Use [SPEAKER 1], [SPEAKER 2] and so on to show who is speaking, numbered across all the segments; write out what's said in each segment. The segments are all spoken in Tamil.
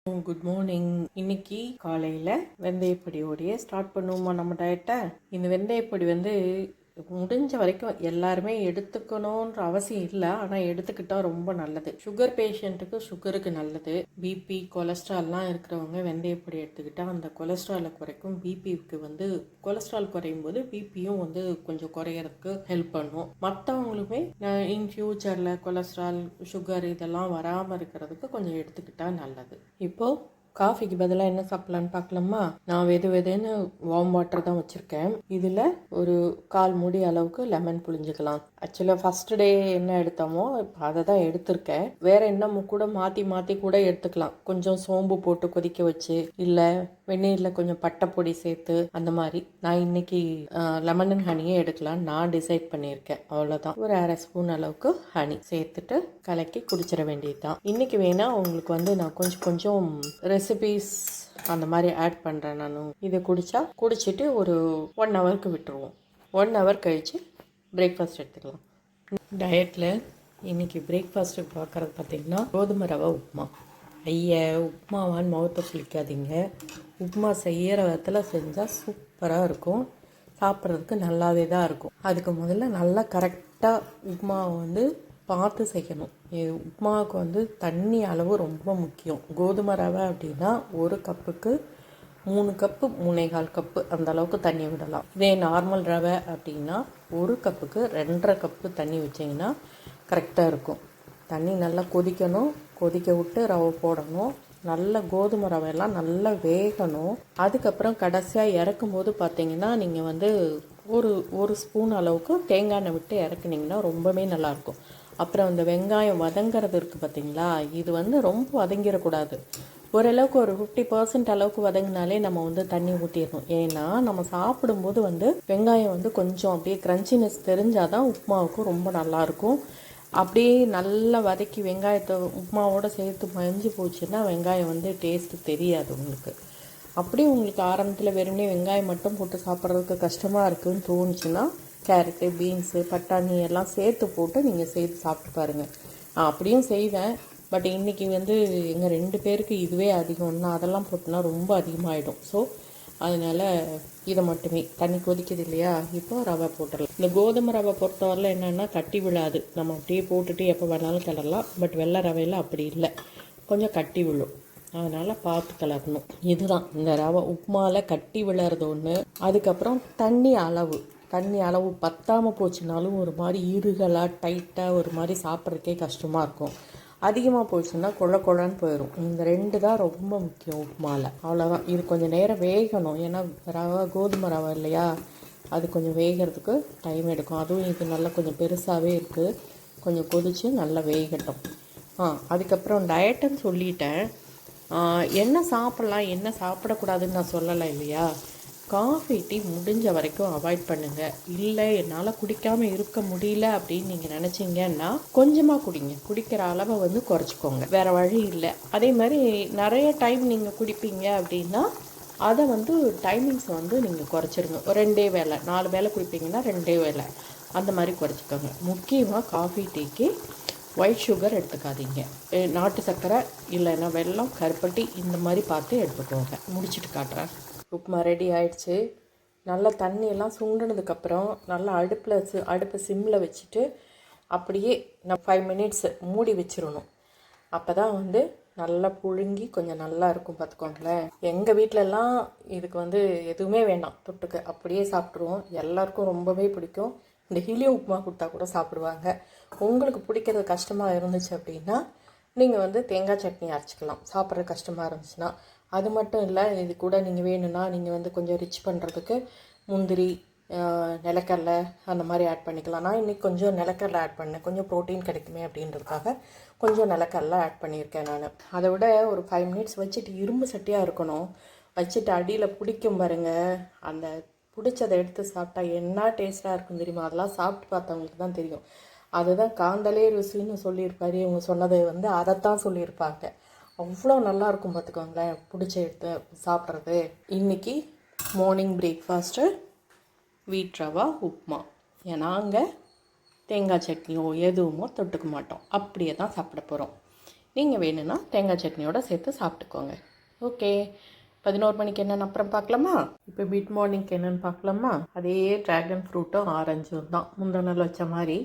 [SPEAKER 1] Good morning. இன்னைக்கு காலையில் வெந்தயப்பொடியோடைய ஸ்டார்ட் பண்ணுவோமா நம்ம டயட்டை. இந்த வெந்தயப்பொடி முடிஞ்ச வரைக்கும் எல்லாருமே எடுத்துக்கணுன்ற அவசியம் இல்லை, ஆனால் எடுத்துக்கிட்டால் ரொம்ப நல்லது. சுகர் பேஷண்ட்டுக்கு சுகருக்கு நல்லது. பிபி கொலஸ்ட்ரால்லாம் இருக்கிறவங்க வெந்தயப்பொடி எடுத்துக்கிட்டால் அந்த கொலஸ்ட்ராலை குறைக்கும். பிபிக்கு கொலஸ்ட்ரால் குறையும் போது பிபியும் கொஞ்சம் குறையறதுக்கு ஹெல்ப் பண்ணும். மற்றவங்களுமே இன் ஃபியூச்சரில் கொலஸ்ட்ரால் சுகர் இதெல்லாம் வராமல் இருக்கிறதுக்கு கொஞ்சம் எடுத்துக்கிட்டால் நல்லது. இப்போது காஃபிக்கு பதிலாக என்ன சாப்பிட்லான்னு பார்க்கலாமா? நான் வெதுன்னு வார்ம் வாட்டர் தான் வச்சுருக்கேன். இதில் ஒரு 1/4 மூடி அளவுக்கு லெமன் புழிஞ்சிக்கலாம். ஆக்சுவலாக ஃபஸ்ட் டே என்ன எடுத்தோமோ இப்போ அதை தான் எடுத்திருக்கேன். வேறு என்ன கூட மாற்றி கூட எடுத்துக்கலாம். கொஞ்சம் சோம்பு போட்டு கொதிக்க வச்சு, இல்லை வெந்நீரில் கொஞ்சம் பட்டைப்பொடி சேர்த்து, அந்த மாதிரி. நான் இன்னைக்கு லெமன் அண்ட் ஹனியே எடுக்கலாம் நான் டிசைட் பண்ணியிருக்கேன். அவ்வளோதான். ஒரு 1/2 ஸ்பூன் அளவுக்கு ஹனி சேர்த்துட்டு கலக்கி குடிச்சிட வேண்டியது தான். இன்னைக்கு வேணால் உங்களுக்கு நான் கொஞ்சம் ரெசிபீஸ் அந்த மாதிரி ஆட் பண்ணுறேன். நான் இதை குடிச்சிட்டு ஒரு 1 ஹவருக்கு விட்டுருவோம். 1 ஹவர் கழித்து பிரேக்ஃபாஸ்ட் எடுத்துக்கலாம். டயட்டில் இன்றைக்கி பிரேக்ஃபாஸ்ட்டுக்கு பார்க்குறது பார்த்திங்கன்னா கோதுமை ரவை உப்புமா. உப்புமாவான்னு முகத்தை குளிக்காதீங்க. உப்புமா செய்கிற விதத்தில் செஞ்சால் சூப்பராக இருக்கும். சாப்பிட்றதுக்கு நல்லாவே தான் இருக்கும். அதுக்கு முதல்ல நல்லா கரெக்டாக உப்புமாவை பார்த்து செய்யணும். உப்புமாவுக்கு தண்ணி அளவு ரொம்ப முக்கியம். கோதுமை ரவை அப்படின்னா 1 கப்புக்கு 3 கப்பு 3/4 கப்பு அந்த அளவுக்கு தண்ணி விடலாம். இதே நார்மல் ரவை அப்படின்னா 1 கப்புக்கு 2.5 கப்பு தண்ணி வச்சிங்கன்னா கரெக்டாக இருக்கும். தண்ணி நல்லா கொதிக்கணும். கொதிக்க விட்டு ரவை போடணும். நல்ல கோதுமை ரவையெல்லாம் நல்லா வேகணும். அதுக்கப்புறம் கடைசியாக இறக்கும் போது பார்த்தீங்கன்னா நீங்கள் ஒரு ஸ்பூன் அளவுக்கு தேங்காய் எண்ணெய் விட்டு இறக்குனீங்கன்னா ரொம்பவே நல்லாயிருக்கும். அப்புறம் இந்த வெங்காயம் வதங்கிறது இருக்குது பார்த்தீங்களா, இது ரொம்ப வதங்கிடக்கூடாது. ஓரளவுக்கு ஒரு 50% அளவுக்கு வதங்கினாலே நம்ம தண்ணி ஊற்றிடணும். ஏன்னா நம்ம சாப்பிடும்போது வெங்காயம் கொஞ்சம் அப்படியே க்ரன்ச்சினஸ் தெரிஞ்சால் தான் உப்புமாவுக்கு ரொம்ப நல்லாயிருக்கும். அப்படியே நல்லா வதக்கி வெங்காயத்தை உப்புமாவோடு சேர்த்து மஞ்சு போச்சுன்னா வெங்காயம் டேஸ்ட்டு தெரியாது உங்களுக்கு. அப்படியே உங்களுக்கு ஆரம்பத்தில் வெறுமனே வெங்காயம் மட்டும் போட்டு சாப்பிட்றதுக்கு கஷ்டமாக இருக்குதுன்னு தோணுச்சுன்னா கேரட்டு பீன்ஸு பட்டாணி எல்லாம் சேர்த்து போட்டு நீங்கள் சேர்த்து சாப்பிட்டு பாருங்கள். நான் அப்படியும் செய்வேன். பட் இன்றைக்கி எங்கள் 2 பேருக்கு இதுவே அதிகம்னா அதெல்லாம் போட்டுனா ரொம்ப அதிகமாகிடும். ஸோ அதனால் இதை மட்டுமே தண்ணி கொதிக்குது இல்லையா, இப்போ ரவை போட்டுடலாம். இந்த கோதுமை ரவை பொறுத்தவரையில் என்னென்னா கட்டி விழாது. நம்ம அப்படியே போட்டுட்டு எப்போ வேணாலும் கிளறலாம். பட் வெள்ளை ரவையில் அப்படி இல்லை, கொஞ்சம் கட்டி விழும். அதனால் பார்த்து கிளறணும். இதுதான் இந்த ரவை உப்புமாவில் கட்டி விழறது ஒன்று. அதுக்கப்புறம் தண்ணி அளவு பத்தாமல் போச்சுனாலும் ஒரு மாதிரி இருகலாக டைட்டாக ஒரு மாதிரி சாப்பிட்றதுக்கே கஷ்டமாக இருக்கும். அதிகமாக போச்சுன்னா குழன்னு போயிடும். இந்த 2 தான் ரொம்ப முக்கியம் உப்புமாவில். அவ்வளோதான். இது கொஞ்சம் நேரம் வேகணும். ஏன்னா கோதுமை ரவை இல்லையா, அது கொஞ்சம் வேகிறதுக்கு டைம் எடுக்கும். அதுவும் இது நல்லா கொஞ்சம் பெருசாகவே இருக்குது. கொஞ்சம் கொதித்து நல்லா வேகட்டும். அதுக்கப்புறம் டயட்டுன்னு சொல்லிட்டேன். என்ன சாப்பிட்லாம் என்ன சாப்பிடக்கூடாதுன்னு நான் சொல்லலை இல்லையா. காஃபி டீ முடிஞ்ச வரைக்கும் அவாய்ட் பண்ணுங்கள். இல்லை என்னால் குடிக்காமல் இருக்க முடியல அப்படின்னு நீங்கள் நினச்சிங்கன்னா கொஞ்சமாக குடிங்க. குடிக்கிற அளவை குறைச்சிக்கோங்க. வேறு வழி இல்லை. அதே மாதிரி நிறைய டைம் நீங்கள் குடிப்பீங்க அப்படின்னா அதை டைமிங்ஸ் நீங்கள் குறைச்சிருங்க. ஒரு 2 வேளை 4 வேளை குடிப்பீங்கன்னா 2 வேளை அந்த மாதிரி குறைச்சிக்கோங்க. முக்கியமாக காஃபி டீக்கு ஒயிட் சுகர் எடுத்துக்காதீங்க. நாட்டு சர்க்கரை இல்லைன்னா வெல்லம் கருப்பட்டி இந்த மாதிரி பார்த்து எடுத்துக்கோங்க. முடிச்சுட்டு காட்டுறேன். உப்புமா ரெடி ஆயிடுச்சு. நல்லா தண்ணியெல்லாம் சுண்டினதுக்கப்புறம் நல்லா அடுப்பை சிம்மில் வச்சுட்டு அப்படியே நான் 5 மினிட்ஸ் மூடி வச்சிடணும். அப்போ தான் நல்லா புழுங்கி கொஞ்சம் நல்லா இருக்கும். பார்த்துக்கோங்களேன். எங்கள் வீட்டிலலாம் இதுக்கு எதுவுமே வேண்டாம் தொட்டுக்க, அப்படியே சாப்பிட்ருவோம். எல்லாருக்கும் ரொம்பவே பிடிக்கும். இந்த ஹீலியம் உப்புமா கொடுத்தா கூட சாப்பிடுவாங்க. உங்களுக்கு பிடிக்கிறது கஷ்டமாக இருந்துச்சு அப்படின்னா நீங்கள் தேங்காய் சட்னி அரைச்சிக்கலாம், சாப்பிட்றது கஷ்டமாக இருந்துச்சுன்னா. அது மட்டும் இல்லை, இது கூட நீங்கள் வேணும்னா நீங்கள் கொஞ்சம் ரிச் பண்ணுறதுக்கு முந்திரி நிலக்கடலை அந்த மாதிரி ஆட் பண்ணிக்கலாம். நான் இன்றைக்கி கொஞ்சம் நிலக்கடலை ஆட் பண்ணேன். கொஞ்சம் ப்ரோட்டீன் கிடைக்குமே அப்படின்றதுக்காக கொஞ்சம் நிலக்கடலை ஆட் பண்ணியிருக்கேன் நான். அதை விட ஒரு 5 மினிட்ஸ் வச்சுட்டு இரும்பு சட்டியாக இருக்கணும். வச்சுட்டு அடியில் பிடிக்கும் பாருங்கள். அந்த பிடிச்சதை எடுத்து சாப்பிட்டா என்ன டேஸ்ட்டாக இருக்கும் தெரியுமா. அதெல்லாம் சாப்பிட்டு பார்த்தவங்களுக்கு தான் தெரியும். அதுதான் காந்தலே ருசின்னு சொல்லியிருப்பாரு. இவங்க சொன்னது அதைத்தான் சொல்லியிருப்பாங்க. அவ்வளோ நல்லாயிருக்கும். பார்த்துக்கோங்களேன், பிடிச்ச எடுத்து சாப்பிட்றது. இன்றைக்கி மார்னிங் பிரேக்ஃபாஸ்ட்டு வீட் ரவா உப்புமா. நாங்கள் தேங்காய் சட்னியோ எதுவுமோ தொட்டுக்க மாட்டோம். அப்படியே தான் சாப்பிட போகிறோம். நீங்கள் வேணும்னா தேங்காய் சட்னியோட சேர்த்து சாப்பிட்டுக்கோங்க. ஓகே, 11 மணிக்கு என்னென்னு அப்புறம் பார்க்கலாமா? இப்போ மிட் மார்னிங்க்கு என்னென்னு பார்க்கலாமா? அதே ட்ராகன் ஃப்ரூட்டும் ஆரஞ்சும் தான் முந்தின நாள் வச்ச மாதிரி.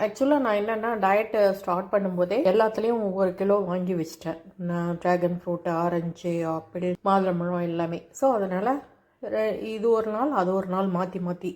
[SPEAKER 1] ஆக்சுவலாக நான் என்னென்னா டயட்டை ஸ்டார்ட் பண்ணும்போதே எல்லாத்துலேயும் ஒவ்வொரு கிலோ வாங்கி வச்சிட்டேன். நான் ட்ராகன் ஃப்ரூட்டு, ஆரஞ்சு, ஆப்பிள், மாதுளம்பழம் எல்லாமே. ஸோ அதனால் இது ஒரு நாள் அது ஒரு நாள் மாற்றி மாற்றி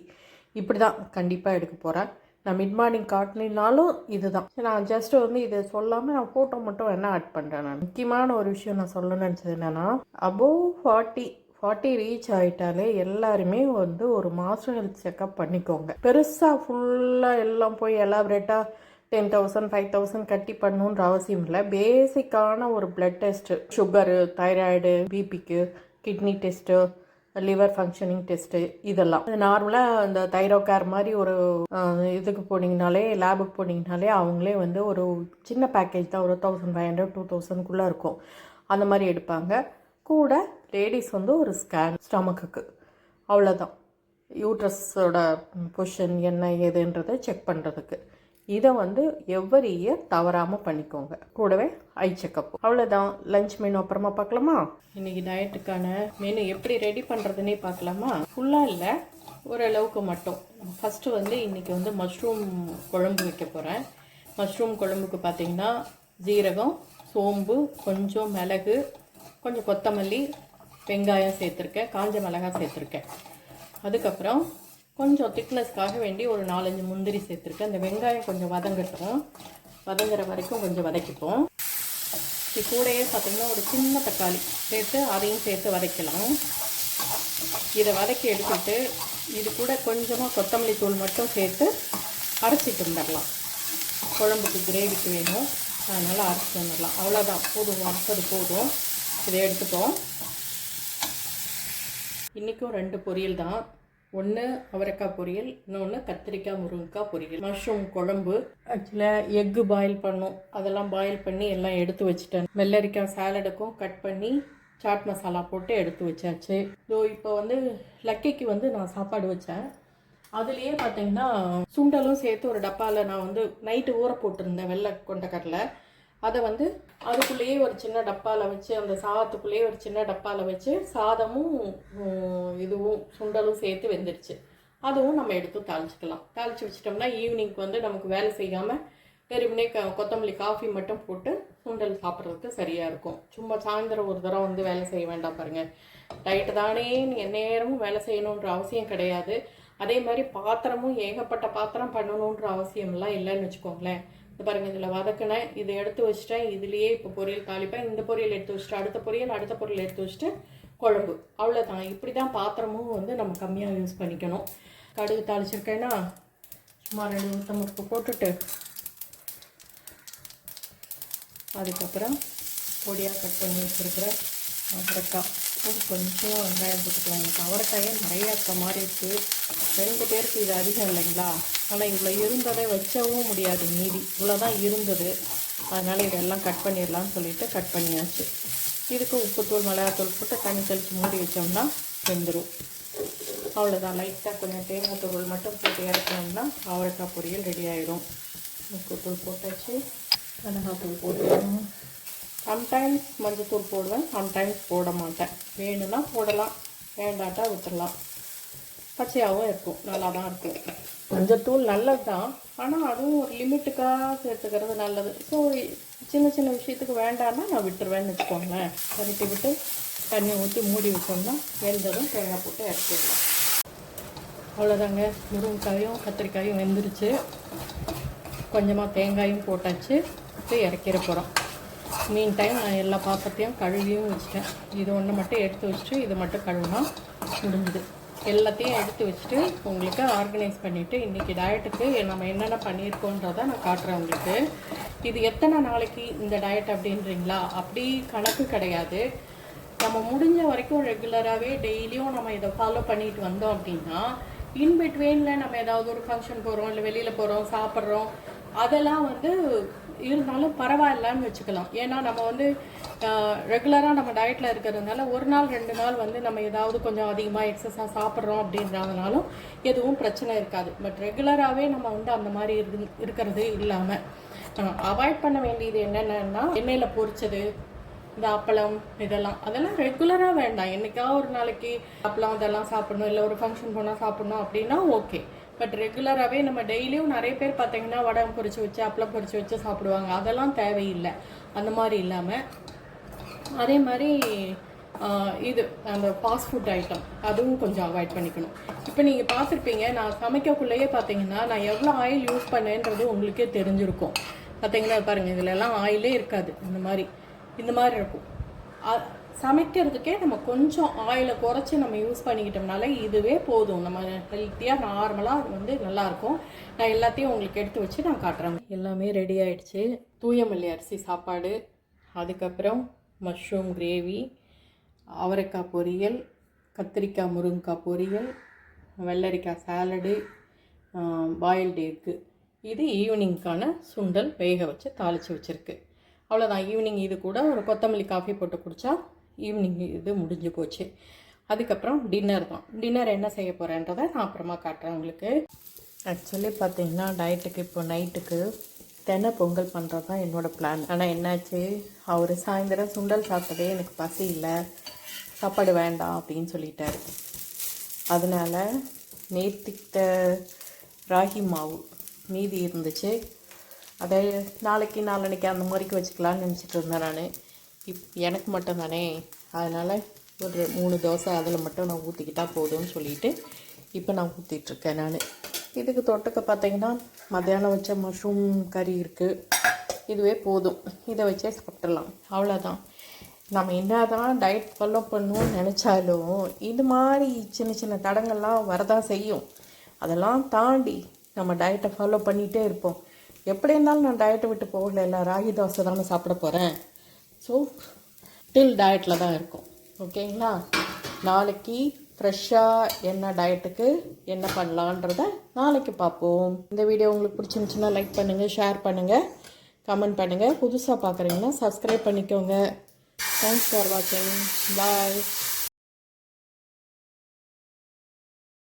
[SPEAKER 1] இப்படி தான் கண்டிப்பாக எடுக்க போகிறேன். நான் மிட் மார்னிங் காட்டினாலும் இது தான். நான் ஜஸ்ட்டு வந்து இதை சொல்லாமல் நான் ஃபோட்டோ மட்டும் என்ன ஆட் பண்ணுறேன். நான் முக்கியமான ஒரு விஷயம் நான் சொல்ல நினச்சது என்னென்னா, அபோவ் 40 ரீச் ஆகிட்டாலே எல்லாருமே வந்து ஒரு மாஸ்டர் ஹெல்த் செக்கப் பண்ணிக்கோங்க. பெருசாக ஃபுல்லாக எல்லாம் போய் எலாபரேட்டாக 10,000 5,000 கட்டி பண்ணணுன்ற அவசியம் இல்லை. பேசிக்கான ஒரு பிளட் டெஸ்ட்டு, சுகரு, தைராய்டு, பிபிக்கு, kidney test, liver functioning test, இதெல்லாம் நார்மலாக இந்த தைரோகேர் மாதிரி ஒரு இதுக்கு போனீங்கனாலே, லேபுக்கு போனீங்கனாலே அவங்களே வந்து ஒரு சின்ன பேக்கேஜ் தான், ஒரு 1500 2000 இருக்கும். அந்த மாதிரி எடுப்பாங்க. கூட லேடிஸ் வந்து ஒரு ஸ்கேன் ஸ்டமக்குக்கு, அவ்வளோதான். யூட்ரஸோட பொசிஷன் என்ன ஏதுன்றதை செக் பண்ணுறதுக்கு. இதை வந்து எவ்வரி இயர் தவறாமல் பண்ணிக்கோங்க. கூடவே ஐ செக்கப். அவ்வளோதான். லஞ்ச் மெனு அப்புறமா பார்க்கலாமா? இன்றைக்கி டயட்டுக்கான மெனு எப்படி ரெடி பண்ணுறதுனே பார்க்கலாமா? ஃபுல்லாக இல்லை, ஓரளவுக்கு மட்டும். ஃபஸ்ட்டு வந்து இன்றைக்கி வந்து மஷ்ரூம் குழம்பு வைக்க போகிறேன். மஷ்ரூம் குழம்புக்கு பார்த்திங்கன்னா ஜீரகம், சோம்பு, கொஞ்சம் மிளகு, கொஞ்சம் கொத்தமல்லி, வெங்காயம் சேர்த்துருக்கேன், காஞ்ச மிளகாய் சேர்த்துருக்கேன். அதுக்கப்புறம் கொஞ்சம் திக்னஸ்க்காக வேண்டி ஒரு 4-5 முந்திரி சேர்த்துருக்கேன். அந்த வெங்காயம் கொஞ்சம் வதங்கட்டும், வதங்குற வரைக்கும் கொஞ்சம் வதக்கிப்போம். இது கூடயே பார்த்திங்கன்னா ஒரு சின்ன தக்காளி சேர்த்து அதையும் சேர்த்து வதக்கலாம். இதை வதக்கி எடுத்துட்டு இது கூட கொஞ்சமாக கொத்தமல்லி தூள் மட்டும் சேர்த்து அரைச்சிட்டு வந்துடலாம். குழம்புக்கு கிரேவிக்கு வேணும், அதனால் அரைச்சிட்டு வந்துடலாம். அவ்வளோதான், போதும், வறுத்தது போதும். இதை எடுத்துட்டோம். இன்றைக்கும் 2 பொரியல் தான். ஒன்று அவரைக்காய் பொரியல், இன்னொன்று கத்திரிக்காய் முருங்கைக்காய் பொரியல். மஷ்ரூம் குழம்பு ஆக்சுவலாக எக்கு பாயில் பண்ணும், அதெல்லாம் பாயில் பண்ணி எல்லாம் எடுத்து வச்சுட்டேன். வெள்ளரிக்காய் சாலடுக்கும் கட் பண்ணி சாட் மசாலா போட்டு எடுத்து வச்சாச்சு. ஸோ இப்போ வந்து லக்கிக்கு வந்து நான் சாப்பாடு வச்சேன். அதுலேயே பார்த்தீங்கன்னா சுண்டலும் சேர்த்து ஒரு டப்பாவில் நான் வந்து நைட்டு ஊற போட்டிருந்தேன், வெள்ளை கொண்டக்கடலை. அதை வந்து அதுக்குள்ளேயே ஒரு சின்ன டப்பாவில் வச்சு, அந்த சாதத்துக்குள்ளேயே ஒரு சின்ன டப்பாவில் வச்சு சாதமும் இதுவும் சுண்டலும் சேர்த்து வெந்துடுச்சு. அதுவும் நம்ம எடுத்து தாளிச்சிக்கலாம். தாளித்து வச்சிட்டோம்னா ஈவினிங்க்கு வந்து நமக்கு வேலை செய்யாமல் வெறுமனே கொத்தமல்லி காஃபி மட்டும் போட்டு சுண்டல் சாப்பிட்றதுக்கு சரியாக இருக்கும். சும்மா சாயந்தரம் ஒரு தடவை வந்து வேலை செய்ய வேண்டாம் பாருங்கள். டயட்டு தானே எந்நேரமும் வேலை செய்யணுன்ற அவசியம் கிடையாது. அதே மாதிரி பாத்திரமும் ஏகப்பட்ட பாத்திரம் பண்ணணுன்ற அவசியம்லாம் இல்லைன்னு வச்சுக்கோங்களேன். இது பாருங்கள், இதில் வதக்கினேன், இதை எடுத்து வச்சுட்டேன். இதுலேயே இப்போ பொரியல் தாளிப்பேன். இந்த பொரியல் எடுத்து வச்சுட்டு அடுத்த பொரியல் எடுத்து வச்சுட்டு குழம்பு, அவ்வளோதான். இப்படி தான் பாத்திரமும் வந்து நம்ம கம்மியாக யூஸ் பண்ணிக்கணும். கடுகு தாளிச்சிருக்கேன்னா சும்மா 2 உளுத்தம்பருப்பு போட்டுட்டு அதுக்கப்புறம் பொடியாக கட் பண்ணி வச்சுருக்கிற அவரைக்காய் கொஞ்சம் வெங்காயம் போட்டுக்கலாம். எனக்கு அவரைக்காயே நிறையா இருக்க மாதிரி இருக்குது. 2 பேருக்கு இது அதிகம் இல்லைங்களா? ஆனால் இவ்வளோ இருந்ததை வச்சவும் முடியாது, மீதி இவ்வளோதான் இருந்தது. அதனால் இதெல்லாம் கட் பண்ணிடலான்னு சொல்லிட்டு கட் பண்ணியாச்சு. இதுக்கு உப்புத்தூள் மிளகாத்தூள் போட்டு தண்ணி தெளித்து மூடி வச்சோம்னா வெந்துடும். அவ்வளோதான். லைட்டாக கொஞ்சம் தேங்காய் தூள் மட்டும் போட்டு இறக்கணும்னா அவரைக்காய் பொரியல் ரெடி ஆகிடும். உப்புத்தூள் போட்டாச்சு, மிளகாத்தூள் போட்டுக்கணும். சம்டைம்ஸ் மஞ்சத்தூள் போடுவேன், சம்டைம்ஸ் போட மாட்டேன். வேணும்னா போடலாம், வேண்டாட்டா விட்டுடலாம். பச்சையாகவும் இருக்கும், நல்லா தான் இருக்கும். மஞ்சத்தூள் நல்லது தான், ஆனால் அதுவும் ஒரு லிமிட்டுக்காக சேர்த்துக்கிறது நல்லது. ஸோ சின்ன சின்ன விஷயத்துக்கு வேண்டாம்னா நான் விட்டுருவேன்னு வச்சுக்கோங்களேன். கரட்டி விட்டு தண்ணி ஊற்றி மூடி வச்சோம்னா வெந்ததும் தேங்காய் போட்டு இறக்கிடலாம். அவ்வளோதாங்க. முருங்கைக்காயும் கத்திரிக்காயும் வெந்துருச்சு. கொஞ்சமாக தேங்காயும் போட்டாச்சு. இப்போ இறக்கிற போகிறோம். மீன் டைம் நான் எல்லா பாத்திரத்தையும் கழுவியும் வச்சுட்டேன். இது ஒன்று மட்டும் எடுத்து வச்சுட்டு இது மட்டும் கழுவினா முடிஞ்சுது. எல்லாத்தையும் எடுத்து வச்சுட்டு உங்களுக்கு ஆர்கனைஸ் பண்ணிவிட்டு இன்றைக்கி டயட்டுக்கு நம்ம என்னென்ன பண்ணியிருக்கோன்றதை நான் காட்டுறேன் உங்களுக்கு. இது எத்தனை நாளைக்கு இந்த டயட் அப்படின்றீங்களா? அப்படி கணக்கு கிடையாது. நம்ம முடிஞ்ச வரைக்கும் ரெகுலராகவே டெய்லியும் நம்ம இதை ஃபாலோ பண்ணிட்டு வந்தோம் அப்படின்னா இன்பிட்வீனில் நம்ம ஏதாவது ஒரு ஃபங்க்ஷன் போகிறோம், இல்லை வெளியில் போகிறோம், சாப்பிட்றோம், அதெல்லாம் வந்து இருந்தாலும் பரவாயில்லன்னு வச்சுக்கலாம். ஏன்னா நம்ம வந்து ரெகுலராக நம்ம டயட்டில் இருக்கிறதுனால ஒரு நாள் 2 நாள் வந்து நம்ம ஏதாவது கொஞ்சம் அதிகமாக எக்ஸஸாக சாப்பிட்றோம் அப்படின்றதுனாலும் எதுவும் பிரச்சனை இருக்காது. பட் ரெகுலராகவே நம்ம வந்து அந்த மாதிரி இருக்கிறது இல்லாமல் அவாய்ட் பண்ண வேண்டியது என்னென்னா எண்ணெயில் பொரிச்சது, இந்த அப்பளம் அதெல்லாம் ரெகுலராக வேண்டாம். என்றைக்காவது ஒரு நாளைக்கு அப்பளம் அதெல்லாம் சாப்பிடணும், இல்லை ஒரு ஃபங்க்ஷன் போனால் சாப்பிடணும் அப்படின்னா ஓகே. பட் ரெகுலராகவே நம்ம டெய்லியும் நிறைய பேர் பார்த்தீங்கன்னா வடம் பொரிச்சு வச்சு அப்பளம் பொரிச்சு வச்சு சாப்பிடுவாங்க. அதெல்லாம் தேவையில்லை. அந்த மாதிரி இல்லாமல் அதே மாதிரி இது அந்த ஃபாஸ்ட் ஃபுட் ஐட்டம் அதுவும் கொஞ்சம் அவாய்ட் பண்ணிக்கணும். இப்போ நீங்கள் பார்த்துருப்பீங்க, நான் சமைக்கக்குள்ளேயே பார்த்தீங்கன்னா நான் எவ்வளோ ஆயில் யூஸ் பண்ணேன்றது உங்களுக்கே தெரிஞ்சிருக்கும். பார்த்தீங்கன்னா பாருங்கள், இதிலெல்லாம் ஆயிலே இருக்காது. இந்த மாதிரி இருக்கும். சமைக்கிறதுக்கே நம்ம கொஞ்சம் ஆயிலை குறைச்சி நம்ம யூஸ் பண்ணிக்கிட்டோம்னால இதுவே போதும். நம்ம ஹெல்த்தியாக நார்மலாக அது வந்து நல்லாயிருக்கும். நான் எல்லாத்தையும் உங்களுக்கு எடுத்து வச்சு நான் காட்டுறேன். எல்லாமே ரெடி ஆகிடுச்சு. தூயமல்லி அரிசி சாப்பாடு, அதுக்கப்புறம் மஷ்ரூம் கிரேவி, அவரைக்காய் பொரியல், கத்திரிக்காய் முருங்கைக்காய் பொரியல், வெள்ளரிக்காய் சாலடு, பாயில்டு எக்கு. இது ஈவினிங்க்கான சுண்டல் வேக வச்சு தாளித்து வச்சுருக்கு. அவ்வளோதான். ஈவினிங் இது கூட ஒரு கொத்தமல்லி காஃபி போட்டு குடித்தா ஈவினிங் இது முடிஞ்சு போச்சு. அதுக்கப்புறம் டின்னர் தான். டின்னர் என்ன செய்ய போகிறேன்றதை நான் அப்புறமா காட்டுறேன் உங்களுக்கு. ஆக்சுவலி பார்த்தீங்கன்னா டயட்டுக்கு இப்போ நைட்டுக்கு தென்னை பொங்கல் பண்ணுறது தான் என்னோடய பிளான். ஆனால் என்னாச்சு, அவர் சாயந்தரம் சுண்டல் சாப்பிட்டதே எனக்கு பசி இல்லை, சாப்பாடு வேண்டாம் அப்படின்னு சொல்லிட்டாரு. அதனால் நேத்திக்கிட்ட ராகி மாவு மீதி இருந்துச்சு, அதை நாளைக்கு அந்த மாதிரிக்கு வச்சுக்கலான்னு நினச்சிட்டு இருந்தேன் நான். எனக்கு மட்டும் தானே, அதனால் ஒரு 3 தோசை அதில் மட்டும் நான் ஊற்றிக்கிட்டால் போதும்னு சொல்லிவிட்டு இப்போ நான் ஊற்றிட்டுருக்கேன் நான். இதுக்கு தொட்டுக்க பார்த்தீங்கன்னா மத்தியானம் வச்ச மஷ்ரூம் கறி இருக்குது, இதுவே போதும். இதை வச்சே சாப்பிட்றலாம், அவ்வளோதான். நம்ம என்ன தான் டயட் ஃபாலோ பண்ணணும்னு நினச்சாலும் இது மாதிரி சின்ன சின்ன தடங்கள்லாம் வரதான் செய்யும். அதெல்லாம் தாண்டி நம்ம டயட்டை ஃபாலோ பண்ணிகிட்டே இருப்போம். எப்படி இருந்தாலும் நான் டயட்டை விட்டு போகல, ராகி தோசை தானே சாப்பிட போகிறேன். ஸோ டில் டயட்டில் தான் இருக்கும். ஓகேங்களா? நாளைக்கு ஃப்ரெஷ்ஷாக என்ன டயட்டுக்கு என்ன பண்ணலான்றத நாளைக்கு பார்ப்போம். இந்த வீடியோ உங்களுக்கு பிடிச்சிருந்துச்சுன்னா லைக் பண்ணுங்கள், ஷேர் பண்ணுங்கள், கமெண்ட் பண்ணுங்கள். புதுசாக பார்க்குறீங்கன்னா சப்ஸ்கிரைப் பண்ணிக்கோங்க. தேங்க்ஸ் ஃபார் வாட்சிங். பாய்.